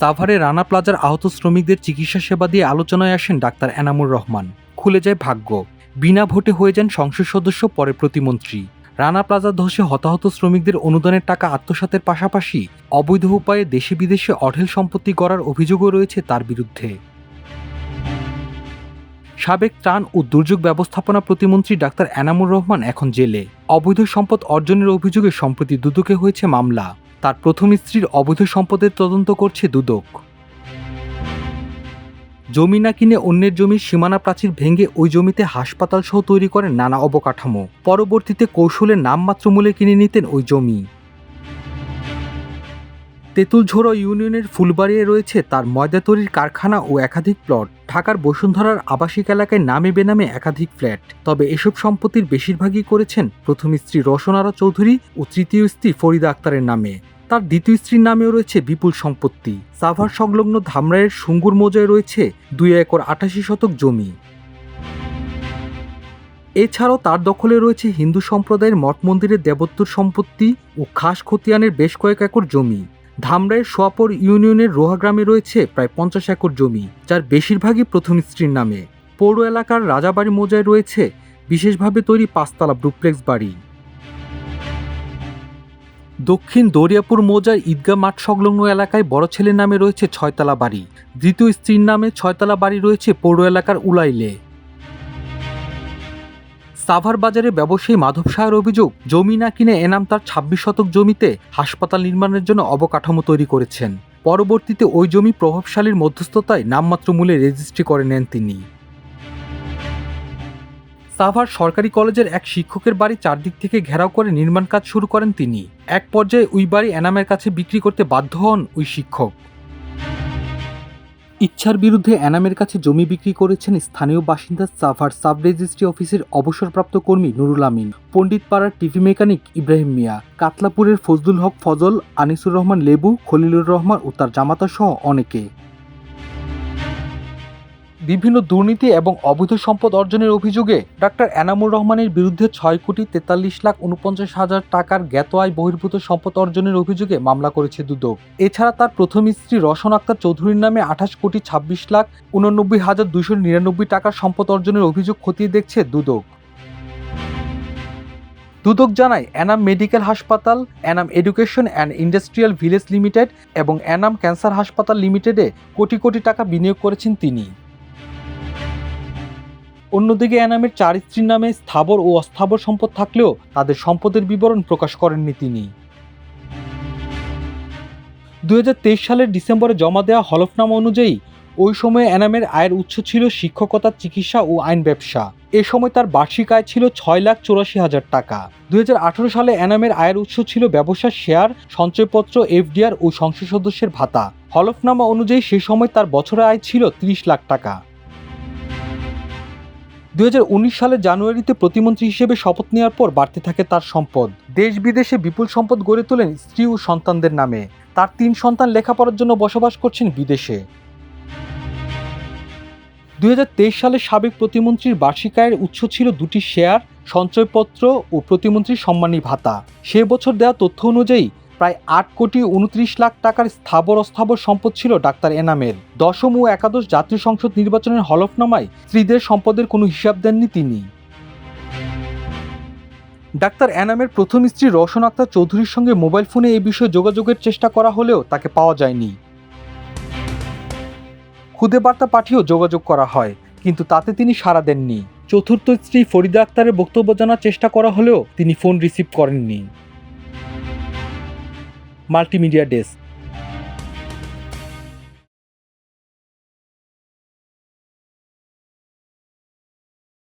সাভারে রানা প্লাজার আহত শ্রমিকদের চিকিৎসা সেবা দিয়ে আলোচনায় আসেন ডাক্তার এনামুর রহমান। খুলে যায় ভাগ্য, বিনা ভোটে হয়ে যান সংসদ সদস্য, পরে প্রতিমন্ত্রী। রানা প্লাজা ধসে হতাহত শ্রমিকদের অনুদানের টাকা আত্মসাতের পাশাপাশি অবৈধ উপায়ে দেশে বিদেশে অঢেল সম্পত্তি গড়ার অভিযোগও রয়েছে তার বিরুদ্ধে। সাবেক ত্রাণ ও দুর্যোগ ব্যবস্থাপনা প্রতিমন্ত্রী ডাক্তার এনামুর রহমান এখন জেলে। অবৈধ সম্পদ অর্জনের অভিযোগে সম্প্রতি দুদকে হয়েছে মামলা। তার প্রথম স্ত্রীর অবৈধ সম্পদের তদন্ত করছে দুদক। জমি না কিনে অন্যের জমির সীমানা প্রাচীর ভেঙে ওই জমিতে হাসপাতাল সহ তৈরি করেন নানা অবকাঠামো। পরবর্তীতে কৌশলে নামমাত্র মূল্যে কিনে নিতেন ওই জমি। তেঁতুলঝোড়া ইউনিয়নের ফুলবাড়িয়ে রয়েছে তার ময়দা তৈরির কারখানা ও একাধিক প্লট। ঢাকার বসুন্ধরার আবাসিক এলাকায় নামে বেনামে একাধিক ফ্ল্যাট। তবে এসব সম্পত্তির বেশিরভাগই করেছেন প্রথম স্ত্রী রওশন আরা চৌধুরী ও তৃতীয় স্ত্রী ফরিদা আক্তারের নামে। তার দ্বিতীয় স্ত্রীর নামেও রয়েছে বিপুল সম্পত্তি। সাভার সংলগ্ন ধামরাইয়ের সুঙ্গুর মৌজায় রয়েছে 2 একর 88 শতক জমি। এছাড়াও তার দখলে রয়েছে হিন্দু সম্প্রদায়ের মঠ মন্দিরের দেবত্বর সম্পত্তি ও খাস খতিয়ানের বেশ কয়েক একর জমি। ধামরাইয়ের সোয়াপুর ইউনিয়নের রোহা গ্রামে রয়েছে প্রায় 50 একর জমি, যার বেশিরভাগই প্রথম স্ত্রীর নামে। পৌর এলাকার রাজাবাড়ি মৌজায় রয়েছে বিশেষভাবে তৈরি 5তলা ডুপ্লেক্স বাড়ি। দক্ষিণ দরিয়াপুর মৌজার ঈদগাহ মাঠ সংলগ্ন এলাকায় বড় ছেলের নামে রয়েছে 6তলা বাড়ি। দ্বিতীয় স্ত্রীর নামে 6তলা বাড়ি রয়েছে পৌর এলাকার উলাইলে। সাভার বাজারে ব্যবসায়ী মাধব শাহের অভিযোগ, জমি না কিনে এনাম তার 26 শতক জমিতে হাসপাতাল নির্মাণের জন্য অবকাঠামো তৈরি করেছেন। পরবর্তীতে ওই জমি প্রভাবশালীর মধ্যস্থতায় নামমাত্র মূল্যে রেজিস্ট্রি করে নেন তিনি। সাভার সরকারি কলেজের এক শিক্ষকের বাড়ি চারদিক থেকে ঘেরাও করে নির্মাণ কাজ শুরু করেন তিনি। এক পর্যায়ে ওই বাড়ি এনামের কাছে বিক্রি করতে বাধ্য হন ওই শিক্ষক। ইচ্ছার বিরুদ্ধে এনামের কাছে জমি বিক্রি করেছেন স্থানীয় বাসিন্দা সাভার সাব রেজিস্ট্রি অফিসের অবসরপ্রাপ্ত কর্মী নুরুল আমিন, পণ্ডিতপাড়ার টিভি মেকানিক ইব্রাহিম মিয়া, কাতলাপুরের ফজলুল হক ফজল, আনিসুর রহমান লেবু, খলিলুর রহমান ও তার জামাতা সহ অনেকে। বিভিন্ন দুর্নীতি এবং অবৈধ সম্পদ অর্জনের অভিযোগে ডাক্তার এনামুর রহমানের বিরুদ্ধে 6,43,49,000 টাকার জ্ঞাত আয় বহির্ভূত সম্পদ অর্জনের অভিযোগে মামলা করেছে দুদক। এছাড়া তার প্রথম স্ত্রী রওশন আক্তার চৌধুরীর নামে 28,26,89,299 টাকার সম্পদ অর্জনের অভিযোগ খতিয়ে দেখছে দুদক। দুদক জানায়, এনাম মেডিকেল হাসপাতাল, Enam education and industrial village limited এবং এনাম ক্যান্সার হাসপাতাল লিমিটেডে কোটি কোটি টাকা বিনিয়োগ করেছেন তিনি। অন্যদিকে এনামের 4 স্ত্রীর নামে স্থাবর ও অস্থাবর সম্পদ থাকলেও তাদের সম্পদের বিবরণ প্রকাশ করেননি তিনি। 2023 সালের ডিসেম্বরে জমা দেওয়া হলফনামা অনুযায়ী ওই সময়ে এনামের আয়ের উৎস ছিল শিক্ষকতা, চিকিৎসা ও আইন ব্যবসা। এ সময় তার বার্ষিক আয় ছিল 6,84,000 টাকা। 2018 সালে এনামের আয়ের উৎস ছিল ব্যবসার শেয়ার, সঞ্চয়পত্র, এফডিআর ও সংসদ সদস্যের ভাতা। হলফনামা অনুযায়ী সে সময় তার বছরের আয় ছিল 30 লাখ টাকা। 2019 সালের জানুয়ারিতে প্রতিমন্ত্রী হিসেবে শপথ নেওয়ার পর বাড়তে থাকে তার সম্পদ। দেশ বিদেশে বিপুল সম্পদ গড়ে তোলেন স্ত্রী ও সন্তানদের নামে। তার 3 সন্তান লেখাপড়ার জন্য বসবাস করছেন বিদেশে। 2023 সালে সাবেক প্রতিমন্ত্রীর বার্ষিক আয়ের উৎস ছিল 2টি শেয়ার, সঞ্চয়পত্র ও প্রতিমন্ত্রীর সম্মানী ভাতা। সে বছর দেওয়া তথ্য অনুযায়ী প্রায় 8,29,00,000 টাকার স্থাবর অস্থাবর সম্পদ ছিল ডাক্তার এনামের। দশম ও একাদশ জাতীয় সংসদ নির্বাচনের হলফনামায় স্ত্রীদের সম্পদের কোনো হিসাব দেননি তিনি। ডাক্তার এনামের প্রথম স্ত্রী রওশন আক্তার চৌধুরীর সঙ্গে মোবাইল ফোনে এই বিষয়ে যোগাযোগের চেষ্টা করা হলেও তাকে পাওয়া যায়নি। খুদে বার্তা পাঠিয়েও যোগাযোগ করা হয়, কিন্তু তাতে তিনি সাড়া দেননি। চতুর্থ স্ত্রী ফরিদা আক্তারের বক্তব্য জানার চেষ্টা করা হলেও তিনি ফোন রিসিভ করেননি। Multimedia desk.